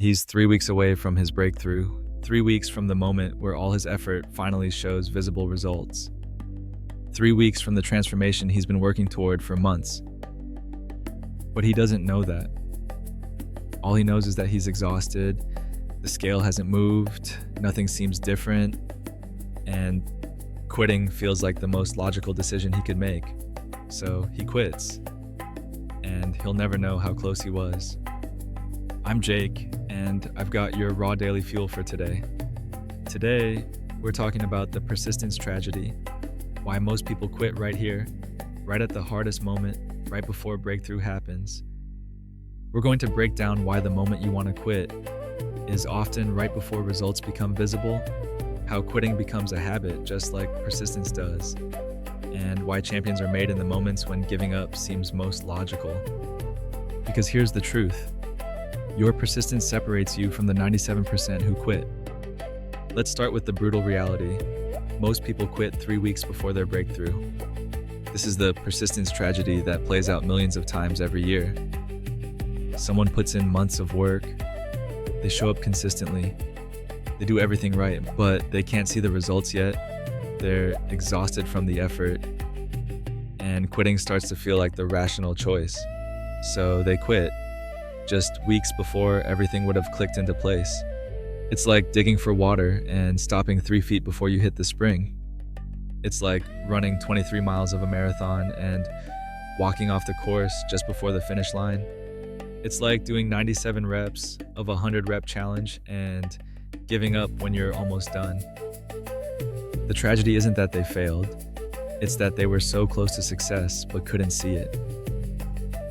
He's 3 weeks away from his breakthrough, 3 weeks from the moment where all his effort finally shows visible results, 3 weeks from the transformation he's been working toward for months. But he doesn't know that. All he knows is that he's exhausted, the scale hasn't moved, nothing seems different, and quitting feels like the most logical decision he could make. So he quits, and he'll never know how close he was. I'm Jake, and I've got your raw daily fuel for today. Today, we're talking about the persistence tragedy, why most people quit right here, right at the hardest moment, right before breakthrough happens. We're going to break down why the moment you want to quit is often right before results become visible, how quitting becomes a habit just like persistence does, and why champions are made in the moments when giving up seems most logical. Because here's the truth. Your persistence separates you from the 97% who quit. Let's start with the brutal reality. Most people quit 3 weeks before their breakthrough. This is the persistence tragedy that plays out millions of times every year. Someone puts in months of work, they show up consistently, they do everything right, but they can't see the results yet. They're exhausted from the effort, and quitting starts to feel like the rational choice. So they quit, just weeks before everything would have clicked into place. It's like digging for water and stopping 3 feet before you hit the spring. It's like running 23 miles of a marathon and walking off the course just before the finish line. It's like doing 97 reps of a 100-rep challenge and giving up when you're almost done. The tragedy isn't that they failed, it's that they were so close to success but couldn't see it.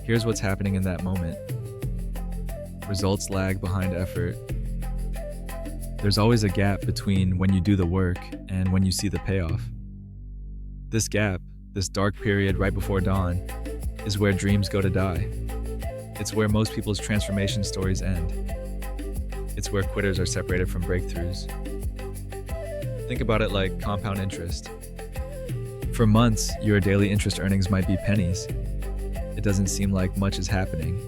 Here's what's happening in that moment. Results lag behind effort. There's always a gap between when you do the work and when you see the payoff. This gap, this dark period right before dawn, is where dreams go to die. It's where most people's transformation stories end. It's where quitters are separated from breakthroughs. Think about it like compound interest. For months, your daily interest earnings might be pennies. It doesn't seem like much is happening.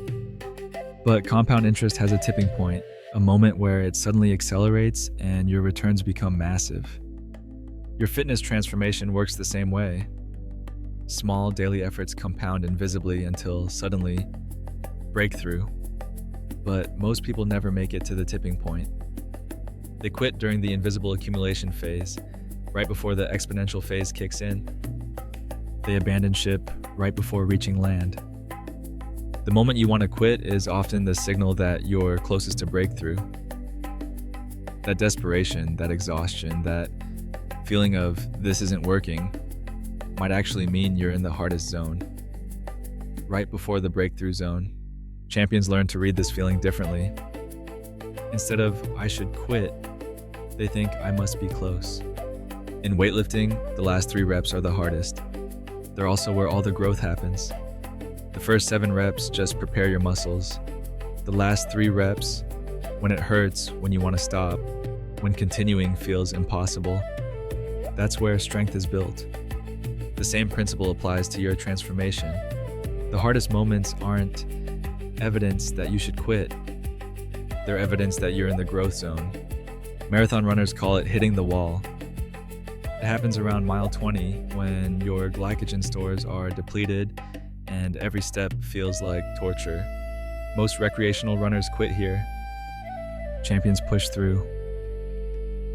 But compound interest has a tipping point, a moment where it suddenly accelerates and your returns become massive. Your fitness transformation works the same way. Small daily efforts compound invisibly until suddenly, breakthrough. But most people never make it to the tipping point. They quit during the invisible accumulation phase, right before the exponential phase kicks in. They abandon ship right before reaching land. The moment you want to quit is often the signal that you're closest to breakthrough. That desperation, that exhaustion, that feeling of this isn't working might actually mean you're in the hardest zone. Right before the breakthrough zone, champions learn to read this feeling differently. Instead of I should quit, they think I must be close. In weightlifting, the last 3 reps are the hardest. They're also where all the growth happens. The first 7 reps just prepare your muscles. The last 3 reps, when it hurts, when you want to stop, when continuing feels impossible, that's where strength is built. The same principle applies to your transformation. The hardest moments aren't evidence that you should quit. They're evidence that you're in the growth zone. Marathon runners call it hitting the wall. It happens around mile 20 when your glycogen stores are depleted and every step feels like torture. Most recreational runners quit here. Champions push through.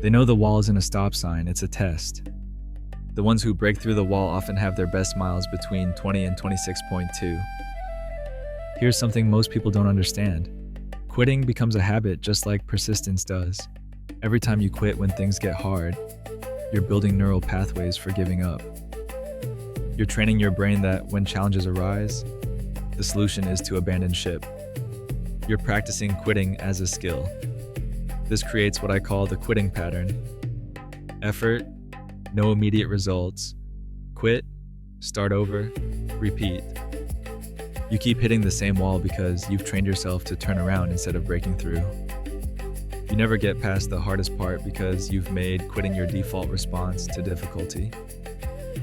They know the wall isn't a stop sign, it's a test. The ones who break through the wall often have their best miles between 20 and 26.2. Here's something most people don't understand. Quitting becomes a habit just like persistence does. Every time you quit when things get hard, you're building neural pathways for giving up. You're training your brain that when challenges arise, the solution is to abandon ship. You're practicing quitting as a skill. This creates what I call the quitting pattern. Effort, no immediate results. Quit, start over, repeat. You keep hitting the same wall because you've trained yourself to turn around instead of breaking through. You never get past the hardest part because you've made quitting your default response to difficulty.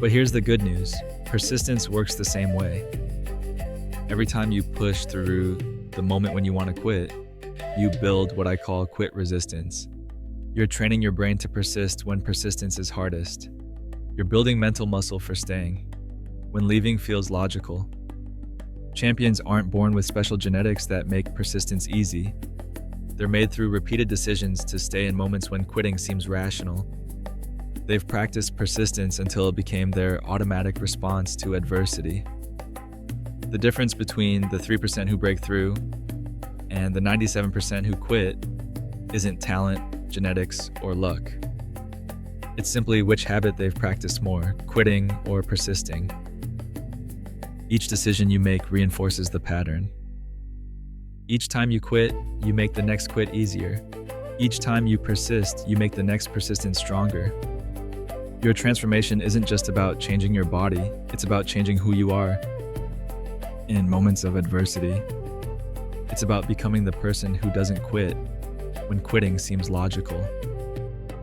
But here's the good news. Persistence works the same way. Every time you push through the moment when you want to quit, you build what I call quit resistance. You're training your brain to persist when persistence is hardest. You're building mental muscle for staying when leaving feels logical. Champions aren't born with special genetics that make persistence easy. They're made through repeated decisions to stay in moments when quitting seems rational. They've practiced persistence until it became their automatic response to adversity. The difference between the 3% who break through and the 97% who quit isn't talent, genetics, or luck. It's simply which habit they've practiced more, quitting or persisting. Each decision you make reinforces the pattern. Each time you quit, you make the next quit easier. Each time you persist, you make the next persistence stronger. Your transformation isn't just about changing your body, it's about changing who you are in moments of adversity. It's about becoming the person who doesn't quit when quitting seems logical.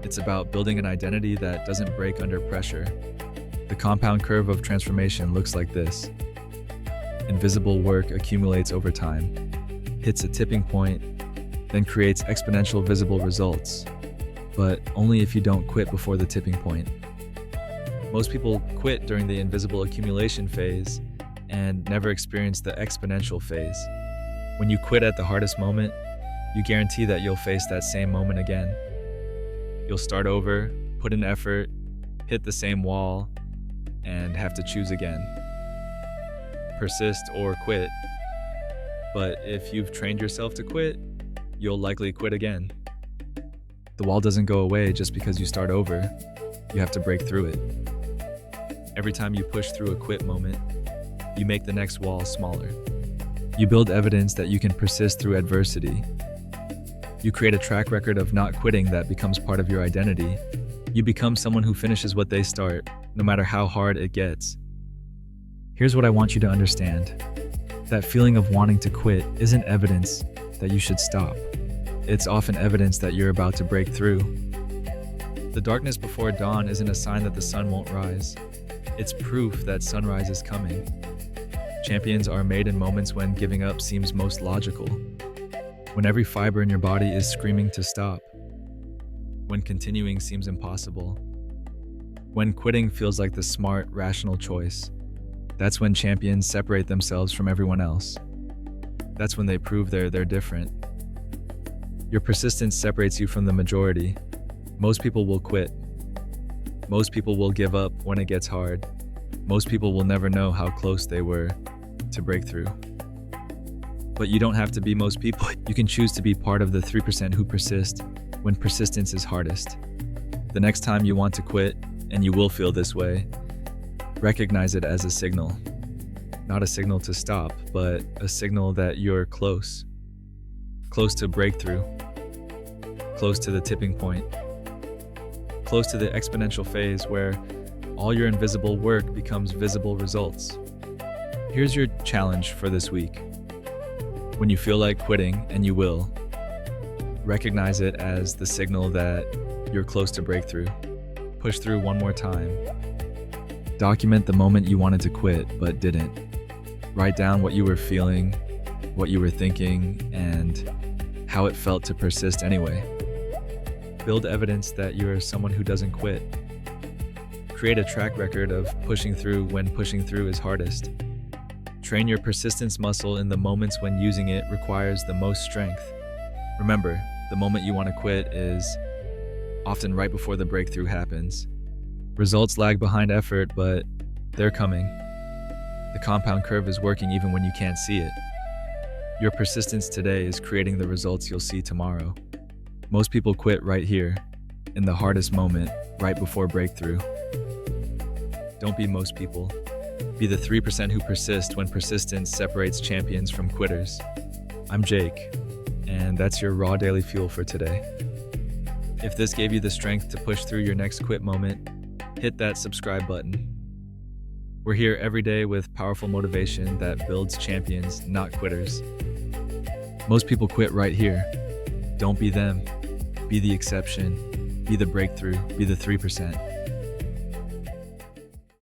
It's about building an identity that doesn't break under pressure. The compound curve of transformation looks like this. Invisible work accumulates over time, hits a tipping point, then creates exponential visible results, but only if you don't quit before the tipping point. Most people quit during the invisible accumulation phase and never experience the exponential phase. When you quit at the hardest moment, you guarantee that you'll face that same moment again. You'll start over, put in effort, hit the same wall, and have to choose again. Persist or quit. But if you've trained yourself to quit, you'll likely quit again. The wall doesn't go away just because you start over. You have to break through it. Every time you push through a quit moment, you make the next wall smaller. You build evidence that you can persist through adversity. You create a track record of not quitting that becomes part of your identity. You become someone who finishes what they start, no matter how hard it gets. Here's what I want you to understand. That feeling of wanting to quit isn't evidence that you should stop. It's often evidence that you're about to break through. The darkness before dawn isn't a sign that the sun won't rise. It's proof that sunrise is coming. Champions are made in moments when giving up seems most logical. When every fiber in your body is screaming to stop. When continuing seems impossible. When quitting feels like the smart, rational choice. That's when champions separate themselves from everyone else. That's when they prove they're different. Your persistence separates you from the majority. Most people will quit. Most people will give up when it gets hard. Most people will never know how close they were to breakthrough. But you don't have to be most people. You can choose to be part of the 3% who persist when persistence is hardest. The next time you want to quit, and you will feel this way, recognize it as a signal. Not a signal to stop, but a signal that you're close. Close to breakthrough. Close to the tipping point. Close to the exponential phase where all your invisible work becomes visible results. Here's your challenge for this week. When you feel like quitting, and you will, recognize it as the signal that you're close to breakthrough. Push through one more time. Document the moment you wanted to quit but didn't. Write down what you were feeling, what you were thinking, and how it felt to persist anyway. Build evidence that you're someone who doesn't quit. Create a track record of pushing through when pushing through is hardest. Train your persistence muscle in the moments when using it requires the most strength. Remember, the moment you want to quit is often right before the breakthrough happens. Results lag behind effort, but they're coming. The compound curve is working even when you can't see it. Your persistence today is creating the results you'll see tomorrow. Most people quit right here, in the hardest moment, right before breakthrough. Don't be most people. Be the 3% who persist when persistence separates champions from quitters. I'm Jake, and that's your raw daily fuel for today. If this gave you the strength to push through your next quit moment, hit that subscribe button. We're here every day with powerful motivation that builds champions, not quitters. Most people quit right here. Don't be them. Be the exception. Be the breakthrough. Be the 3%.